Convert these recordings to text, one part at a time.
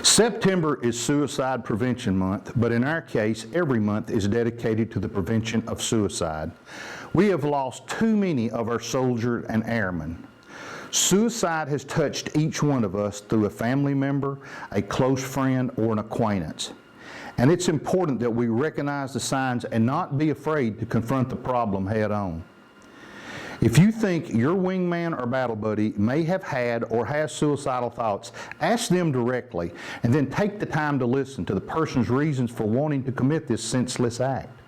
September is Suicide Prevention Month, but in our case, every month is dedicated to the prevention of suicide. We have lost too many of our soldiers and airmen. Suicide has touched each one of us through a family member, a close friend, or an acquaintance. And it's important that we recognize the signs and not be afraid to confront the problem head on. If you think your wingman or battle buddy may have had or has suicidal thoughts, ask them directly and then take the time to listen to the person's reasons for wanting to commit this senseless act.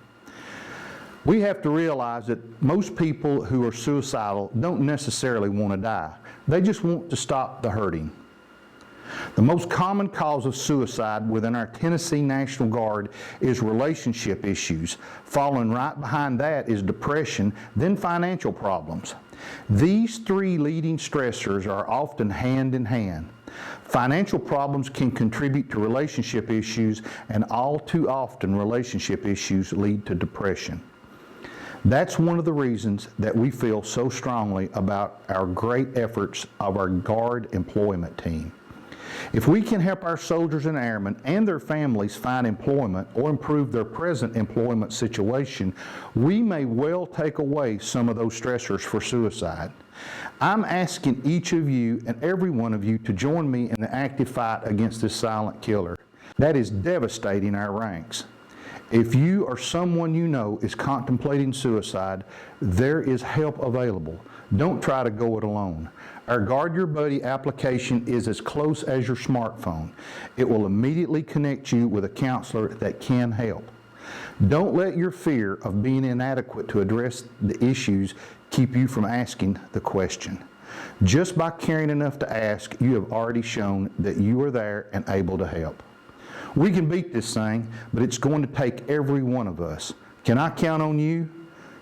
We have to realize that most people who are suicidal don't necessarily want to die. They just want to stop the hurting. The most common cause of suicide within our Tennessee National Guard is relationship issues. Following right behind that is depression, then financial problems. These three leading stressors are often hand in hand. Financial problems can contribute to relationship issues, and all too often relationship issues lead to depression. That's one of the reasons that we feel so strongly about our great efforts of our Guard employment team. If we can help our soldiers and airmen and their families find employment or improve their present employment situation, we may well take away some of those stressors for suicide. I'm asking each of you and every one of you to join me in the active fight against this silent killer that is devastating our ranks. If you or someone you know is contemplating suicide, there is help available. Don't try to go it alone. Our Guard Your Buddy application is as close as your smartphone. It will immediately connect you with a counselor that can help. Don't let your fear of being inadequate to address the issues keep you from asking the question. Just by caring enough to ask, you have already shown that you are there and able to help. We can beat this thing, but it's going to take every one of us. Can I count on you?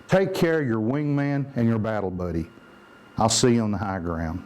Take care of your wingman and your battle buddy. I'll see you on the high ground.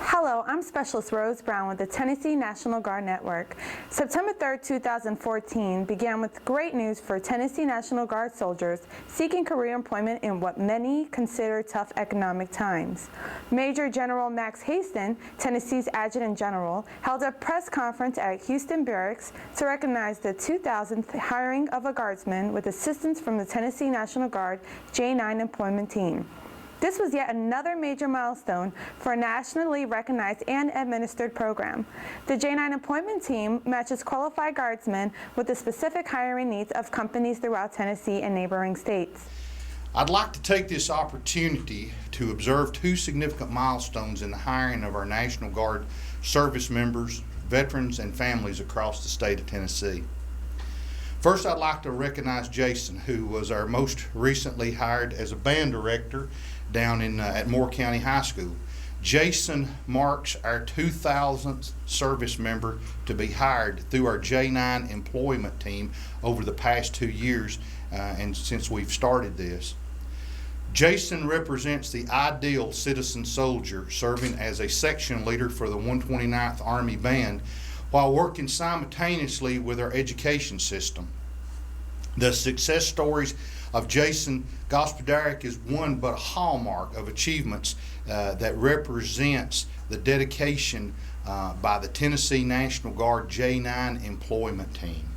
Hello, I'm Specialist Rose Brown with the Tennessee National Guard Network. September 3rd, 2014 began with great news for Tennessee National Guard soldiers seeking career employment in what many consider tough economic times. Major General Max Haston, Tennessee's Adjutant General, held a press conference at Houston Barracks to recognize the 2000th hiring of a guardsman with assistance from the Tennessee National Guard J9 employment team. This was yet another major milestone for a nationally recognized and administered program. The J9 employment team matches qualified guardsmen with the specific hiring needs of companies throughout Tennessee and neighboring states. I'd like to take this opportunity to observe two significant milestones in the hiring of our National Guard service members, veterans, and families across the state of Tennessee. First, I'd like to recognize Jason, who was our most recently hired as a band director down at Moore County High School. Jason marks our 2000th service member to be hired through our J9 employment team over the past 2 years and since we've started this. Jason represents the ideal citizen soldier serving as a section leader for the 129th Army Band while working simultaneously with our education system. The success stories of Jason Gospodarek is one but a hallmark of achievements that represents the dedication by the Tennessee National Guard J9 employment team.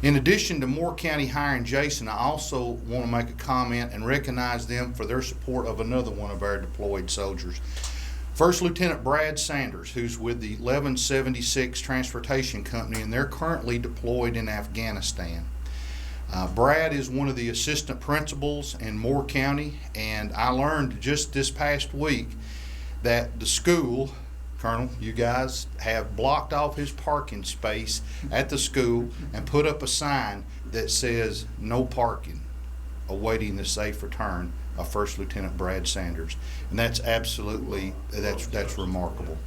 In addition to Moore County hiring Jason, I also want to make a comment and recognize them for their support of another one of our deployed soldiers. First Lieutenant Brad Sanders, who's with the 1176 Transportation Company, and they're currently deployed in Afghanistan. Brad is one of the assistant principals in Moore County, and I learned just this past week that the school, Colonel, you guys have blocked off his parking space at the school and put up a sign that says no parking, awaiting the safe return of First Lieutenant Brad Sanders. And that's absolutely, that's remarkable.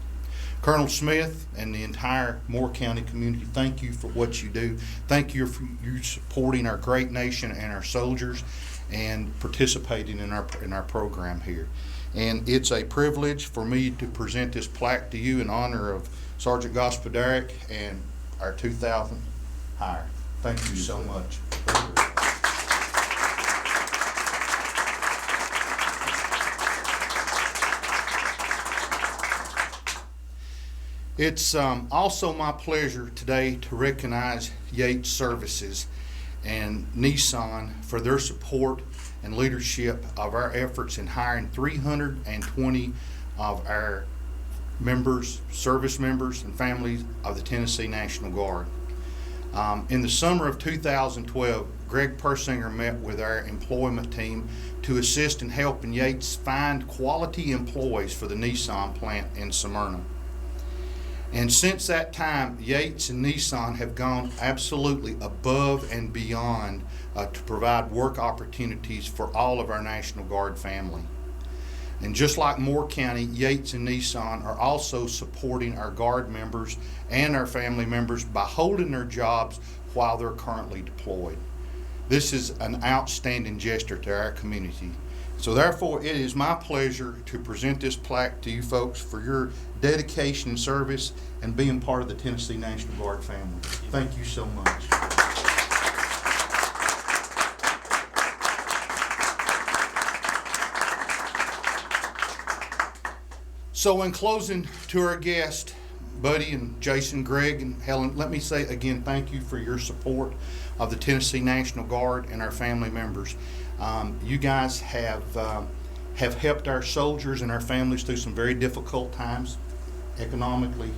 Colonel Smith and the entire Moore County community, thank you for what you do. Thank you for you supporting our great nation and our soldiers and participating in our program here. And it's a privilege for me to present this plaque to you in honor of Sergeant Gospodarek, and our 2,000th hire. Thank you so much. It's also my pleasure today to recognize Yates Services and Nissan for their support and leadership of our efforts in hiring 320 of our members, service members, and families of the Tennessee National Guard. In the summer of 2012, Greg Persinger met with our employment team to assist in helping Yates find quality employees for the Nissan plant in Smyrna. And since that time, Yates and Nissan have gone absolutely above and beyond to provide work opportunities for all of our National Guard family. And just like Moore County, Yates and Nissan are also supporting our Guard members and our family members by holding their jobs while they're currently deployed. This is an outstanding gesture to our community. So therefore, it is my pleasure to present this plaque to you folks for your dedication and service and being part of the Tennessee National Guard family. Thank you so much. So in closing, to our guests, Buddy and Jason, Greg, and Helen, let me say again, thank you for your support of the Tennessee National Guard and our family members. You guys have helped our soldiers and our families through some very difficult times economically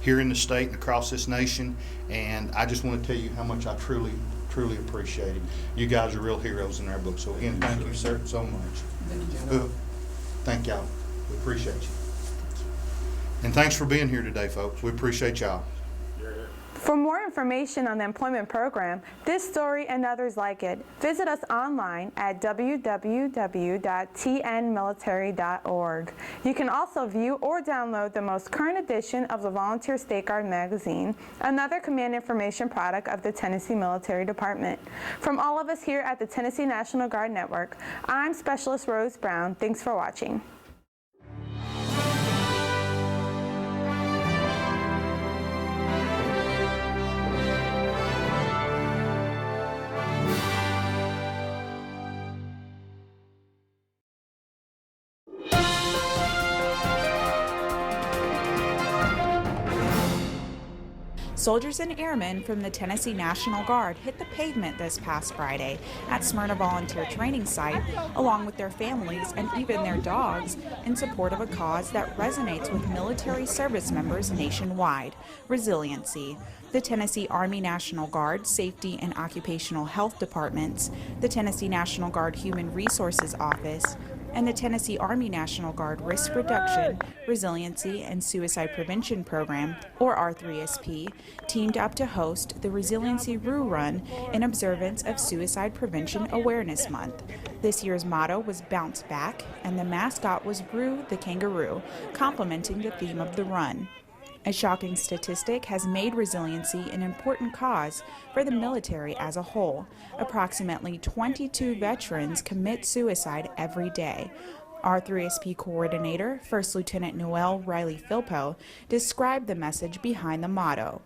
here in the state and across this nation, and I just want to tell you how much I truly appreciate it. You guys are real heroes in our book. So again, thank you, sir, so much. Thank you. Thank y'all. We appreciate you. And thanks for being here today, folks. We appreciate y'all. For more information on the employment program, this story and others like it, visit us online at www.tnmilitary.org. You can also view or download the most current edition of the Volunteer State Guard magazine, another command information product of the Tennessee Military Department. From all of us here at the Tennessee National Guard Network, I'm Specialist Rose Brown. Thanks for watching. Soldiers and airmen from the Tennessee National Guard hit the pavement this past Friday at Smyrna Volunteer Training Site, along with their families and even their dogs, in support of a cause that resonates with military service members nationwide: resiliency. The Tennessee Army National Guard Safety and Occupational Health Departments, the Tennessee National Guard Human Resources Office, and the Tennessee Army National Guard Risk Reduction, Resiliency, and Suicide Prevention Program, or R3SP, teamed up to host the Resiliency Run in observance of Suicide Prevention Awareness Month. This year's motto was Bounce Back, and the mascot was Roo the kangaroo, complementing the theme of the run. A shocking statistic has made resiliency an important cause for the military as a whole. Approximately 22 veterans commit suicide every day. R3SP Coordinator, First Lieutenant Noel Riley-Philpo, described the message behind the motto.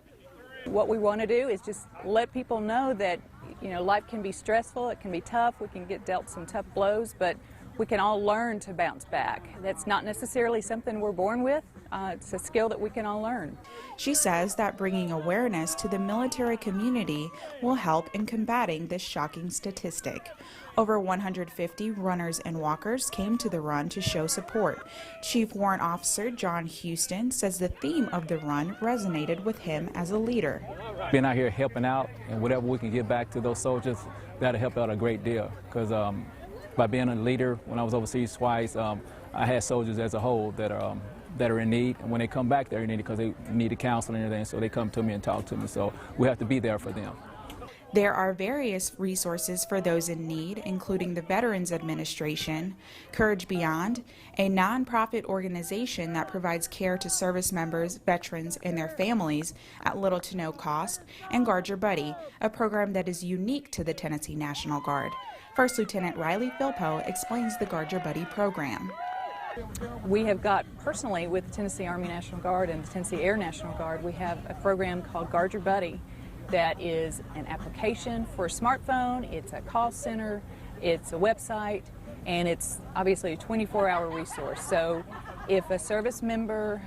What we want to do is just let people know that, life can be stressful, it can be tough, we can get dealt some tough blows, but we can all learn to bounce back. That's not necessarily something we're born with. It's a skill that we can all learn. She says that bringing awareness to the military community will help in combating this shocking statistic. Over 150 runners and walkers came to the run to show support. Chief Warrant Officer John Houston says the theme of the run resonated with him as a leader. Being out here helping out and whatever we can give back to those soldiers, that'll help out a great deal. Because by being a leader, when I was overseas twice, I had soldiers as a whole that are in need, and when they come back, they're in need because they need counseling and everything, so they come to me and talk to me, so we have to be there for them. There are various resources for those in need, including the Veterans Administration, Courage Beyond, a nonprofit organization that provides care to service members, veterans, and their families at little to no cost, and Guard Your Buddy, a program that is unique to the Tennessee National Guard. First Lieutenant Riley-Philpo explains the Guard Your Buddy program. We have got, personally, with the Tennessee Army National Guard and the Tennessee Air National Guard, we have a program called Guard Your Buddy that is an application for a smartphone, it's a call center, it's a website, and it's obviously a 24-hour resource. So if a service member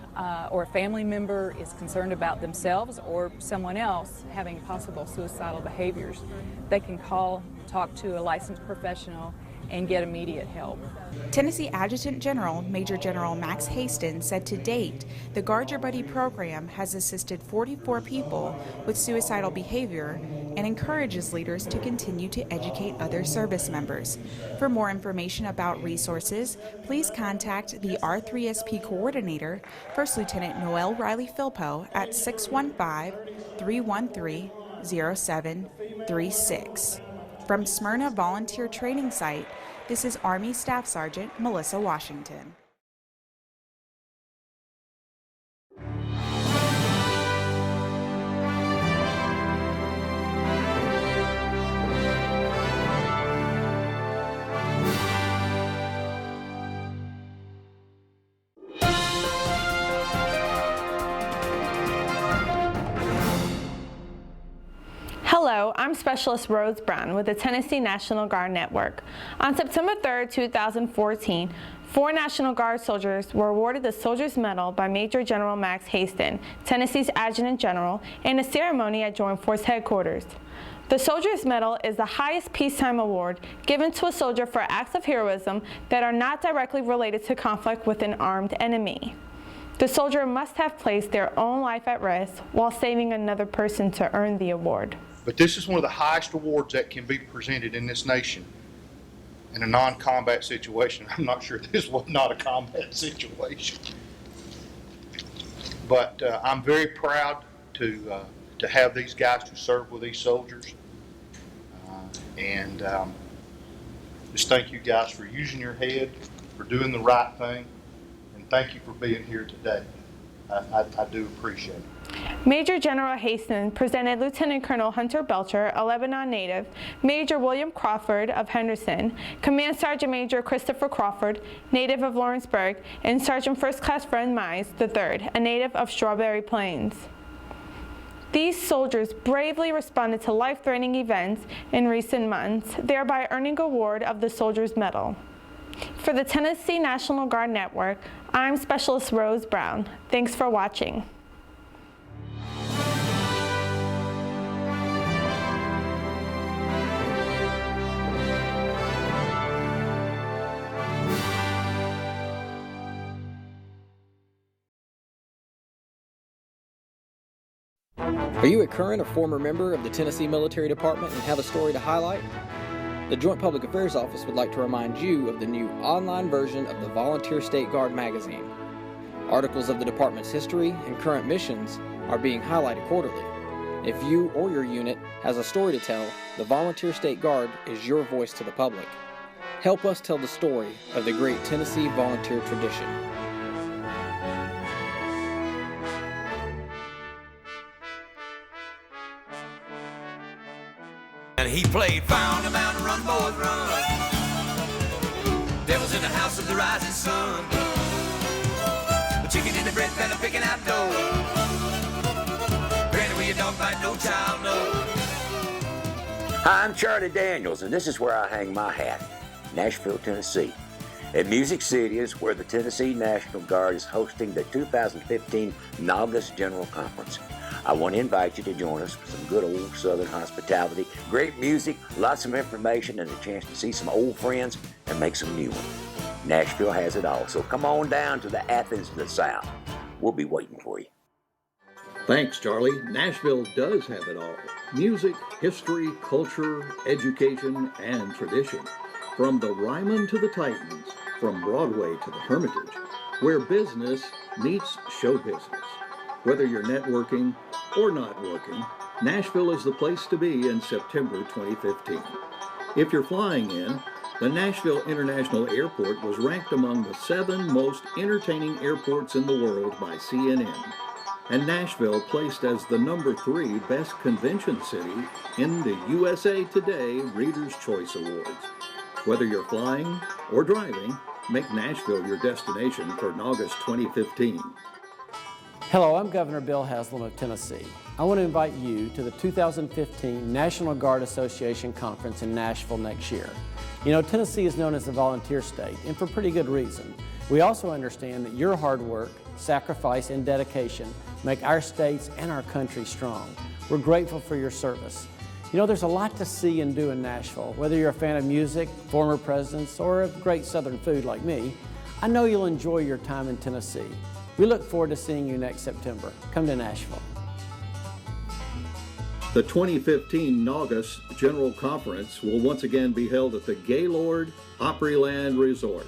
or a family member is concerned about themselves or someone else having possible suicidal behaviors, they can call, talk to a licensed professional, and get immediate help. Tennessee Adjutant General Major General Max Hastings said to date, the Guard Your Buddy program has assisted 44 people with suicidal behavior and encourages leaders to continue to educate other service members. For more information about resources, please contact the R3SP coordinator, First Lieutenant Noel Riley Philpo at 615-313-0736. From Smyrna Volunteer Training Site, this is Army Staff Sergeant Melissa Washington. Hello, I'm Specialist Rose Brown with the Tennessee National Guard Network. On September 3, 2014, 4 National Guard soldiers were awarded the Soldier's Medal by Major General Max Hastings, Tennessee's Adjutant General, in a ceremony at Joint Force Headquarters. The Soldier's Medal is the highest peacetime award given to a soldier for acts of heroism that are not directly related to conflict with an armed enemy. The soldier must have placed their own life at risk while saving another person to earn the award. But this is one of the highest awards that can be presented in this nation in a non-combat situation. I'm not sure this was not a combat situation. But I'm very proud to have these guys to serve with these soldiers. And just thank you guys for using your head, for doing the right thing, and thank you for being here today. I do appreciate it. Major General Hastings presented Lieutenant Colonel Hunter Belcher, a Lebanon native, Major William Crawford of Henderson, Command Sergeant Major Christopher Crawford, native of Lawrenceburg, and Sergeant First Class Fred Mize III, a native of Strawberry Plains. These soldiers bravely responded to life-threatening events in recent months, thereby earning an award of the Soldier's Medal. For the Tennessee National Guard Network, I'm Specialist Rose Brown. Thanks for watching. Are you a current or former member of the Tennessee Military Department and have a story to highlight? The Joint Public Affairs Office would like to remind you of the new online version of the Volunteer State Guard magazine. Articles of the department's history and current missions are being highlighted quarterly. If you or your unit has a story to tell, the Volunteer State Guard is your voice to the public. Help us tell the story of the great Tennessee volunteer tradition. And he played Found a Mountain Run, Boys Run. Devils in the house of the rising sun. The chicken in the bread pan picking out dough. Granny with your dog bite, no child knows. Hi, I'm Charlie Daniels, and this is where I hang my hat, Nashville, Tennessee. At Music City is where the Tennessee National Guard is hosting the 2015 NAGAS General Conference. I want to invite you to join us for some good old Southern hospitality, great music, lots of information, and a chance to see some old friends and make some new ones. Nashville has it all, so come on down to the Athens of the South. We'll be waiting for you. Thanks, Charlie. Nashville does have it all. Music, history, culture, education, and tradition. From the Ryman to the Titans, from Broadway to the Hermitage, where business meets show business. Whether you're networking or not working, Nashville is the place to be in September 2015. If you're flying in, the Nashville International Airport was ranked among the 7 most entertaining airports in the world by CNN, and Nashville placed as the number 3 best convention city in the USA Today Reader's Choice Awards. Whether you're flying or driving, Make Nashville your destination for August 2015. Hello, I'm Governor Bill Haslam of Tennessee. I want to invite you to the 2015 National Guard Association Conference in Nashville next year. You know, Tennessee is known as the volunteer state, and for pretty good reason. We also understand that your hard work, sacrifice, and dedication make our states and our country strong. We're grateful for your service. You know, there's a lot to see and do in Nashville. Whether you're a fan of music, former presidents, or of great Southern food like me, I know you'll enjoy your time in Tennessee. We look forward to seeing you next September. Come to Nashville. The 2015 Naugus General Conference will once again be held at the Gaylord Opryland Resort.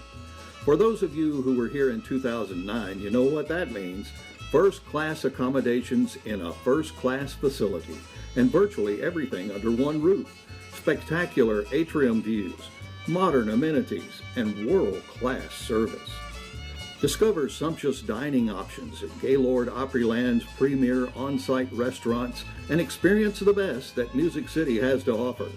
For those of you who were here in 2009, you know what that means. First-class accommodations in a first-class facility, and virtually everything under one roof. Spectacular atrium views, modern amenities, and world-class service. Discover sumptuous dining options at Gaylord Opryland's premier on-site restaurants and experience the best that Music City has to offer.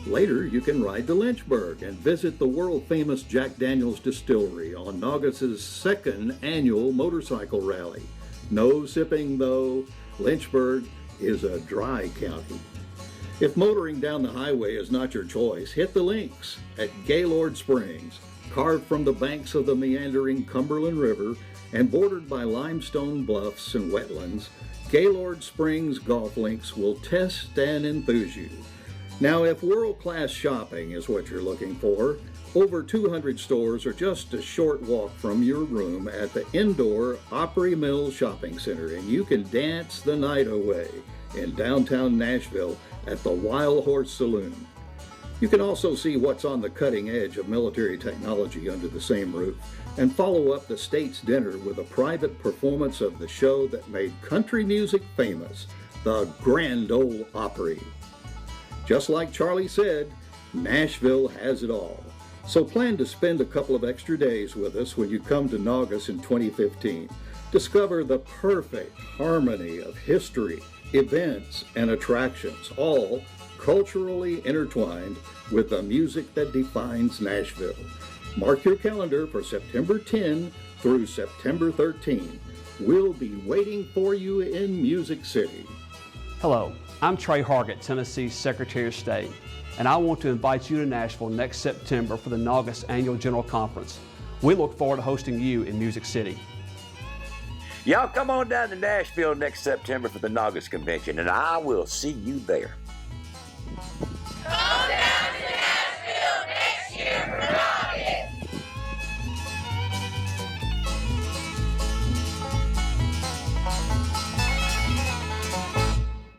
Later, you can ride to Lynchburg and visit the world-famous Jack Daniel's Distillery on August's second annual motorcycle rally. No sipping, though. Lynchburg is a dry county. If motoring down the highway is not your choice, hit the links at Gaylord Springs. Carved from the banks of the meandering Cumberland River and bordered by limestone bluffs and wetlands, Gaylord Springs golf links will test and enthuse you. Now, if world-class shopping is what you're looking for, over 200 stores are just a short walk from your room at the indoor Opry Mills Shopping Center, and you can dance the night away in downtown Nashville at the Wild Horse Saloon. You can also see what's on the cutting edge of military technology under the same roof, and follow up the state's dinner with a private performance of the show that made country music famous, the Grand Ole Opry. Just like Charlie said, Nashville has it all. So plan to spend a couple of extra days with us when you come to Naugus in 2015. Discover the perfect harmony of history, events, and attractions, all culturally intertwined with the music that defines Nashville. Mark your calendar for September 10 through September 13. We'll be waiting for you in Music City. Hello, I'm Trey Hargett, Tennessee's Secretary of State, and I want to invite you to Nashville next September for the Naugus Annual General Conference. We look forward to hosting you in Music City. Y'all come on down to Nashville next September for the Naugus Convention, and I will see you there.